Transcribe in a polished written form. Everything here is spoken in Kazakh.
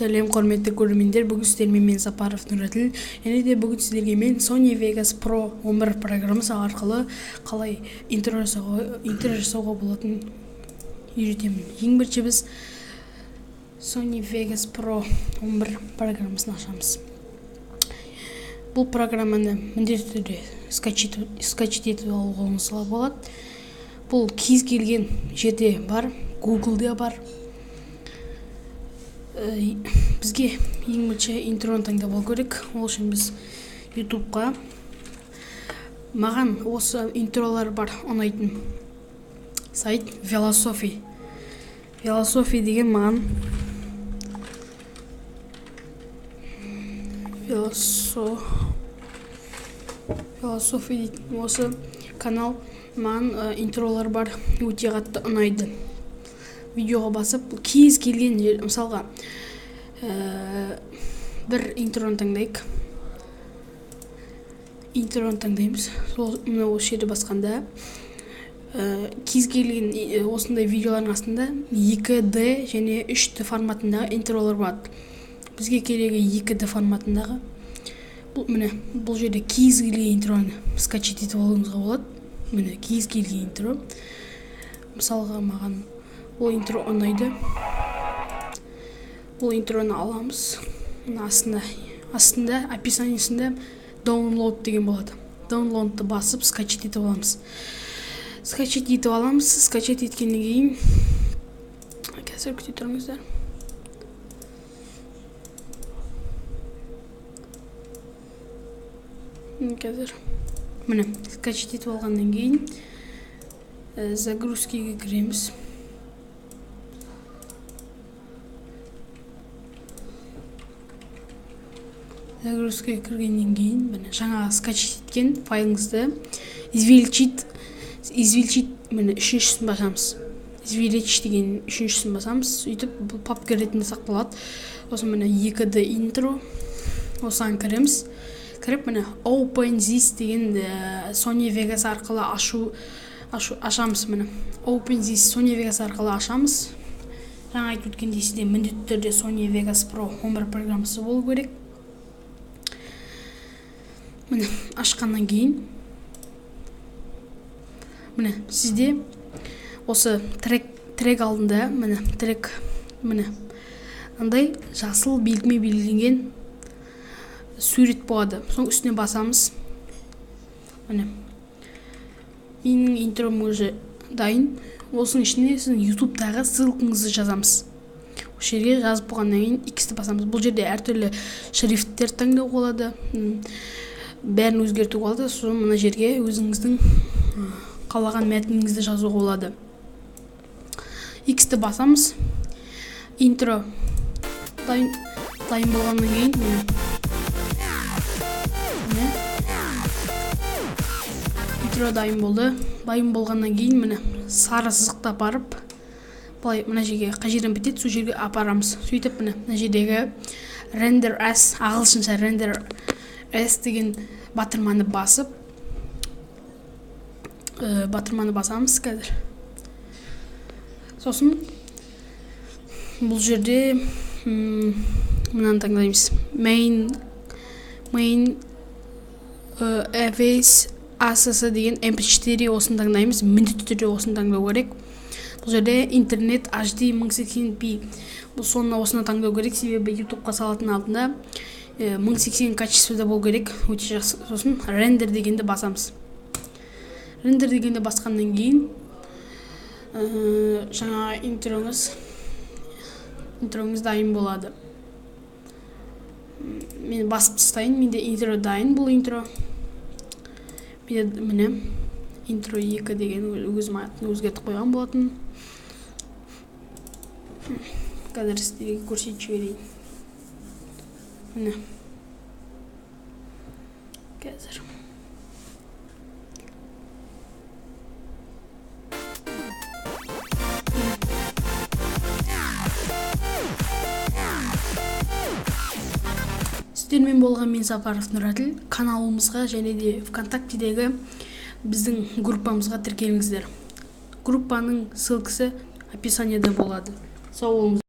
Сәлем құрметті көрермендер, бүгін сіздермен мен Сапаров Нұраділ. Және де бүгін сіздерге мен Sony Vegas Pro 11 программасы арқылы қалай интро жасауға болатын үйретемін. Ең бірінші біз Sony Vegas Pro 11 программасын ашамыз. Бұл программаны міндетті түрде скачет етіп алуға болады. Бұл кез келген жерде бар, Google-де бар. Бізге ең бірінші интроны таңдап алу керек. Ол үшін біз YouTube-ға маған осы интролар бар ұнайтын сайт Velosophy. Velosophy деген маған Velosophy дейтін осы канал маған интролар бар өте қатты ұнайды. Видеоға басып, кез келген жер, мысалға бір интроны таңдайық. Интроны таңдаймыз. Мына осы жерде басқанда кез келген осындай видеолардың астында 2D және 3D форматындағы интролар болады. Бізге керегі 2D форматындағы. Бұл жерде кез келген интроны скачет етіп алуыңызға болады. Міне кез келген интро. Мысалға маған бұл интро ұнайды. Бұл интроны аламыз. Астында описаниесінде download деген болады. Downloadты басып скачет етіп аламыз. Скачет еткеннен кейін қазір күте тұрыңыздар. Қазір міне скачет етіп алғаннан кейін загрузкаға кіреміз. Загрузкаға кіргеннен кейін жаңағы скачет еткен файлыңызды извлечить міне үшіншісін басамыз. Извлечь деген үшіншісін басамыз. Сөйтіп бұл папка ретінде сақталады. Осы міне 2D интро. Осыған кіреміз. Кіріп міне Open This деген Sony Vegas арқылы ашамыз. Міне Open This Sony Vegas арқылы ашамыз. Жаңа айтып өткендей сізде міндетті түрде Sony Vegas Pro 11 программасы болу керек. Міне ашқаннан кейін міне сізде осы трек алдында міне андай жасыл белгімен белгіленген сурет болады. Соның үстіне басамыз. Міне менің интром уже дайын. Осының ішіне сіздің YouTube-тағы ссылкаңызды жазамыз. Осы жерге жазып болғаннан кейін X-ті басамыз. Бұл жерде әртүрлі шрифттер таңдауға болады. Бәрін өзгертуге болады. Сосын мына жерге өзіңіздің қалаған мәтініңізді жазуға болады. X-ті басамыз. Интро дайын болғаннан кейін интро дайын болды. Дайын болғаннан кейін міне сары сызықта барып, былай мына жерге қай жерден бітеді, сол жерге апарамыз. Сөйтіп мына жердегі render as, ағылшынша render as деген батырманы басамыз қазір. Сосын бұл жерде мынаны таңдаймыз. Main Aves ASS деген MP4 осын таңдаймыз. Міндетті түрде осын таңдау керек. Бұл жерде интернет HD 1080p. Бұл соны осыны таңдау керек, себебі YouTube-қа салатын алдында 1080 качествода болу керек. Өте жақсы. Сосын render дегенді басамыз. Render дегенді басқаннан кейін жаңа интроңыз дайын болады. Мен басып тастайын. Менде интро дайын. Бұл интро міне интро 2 деген өзім атын өзгертіп қойған болатын. Қазір сіздерге көрсетіп жіберейін. Міне қазір сіздермен болған мен Сапаров Нұраділ. Каналымызға және де ВКонтактедегі біздің группамызға тіркеліңіздер. Группаның ссылкасы описаниеде болады. Сау болыңыздар.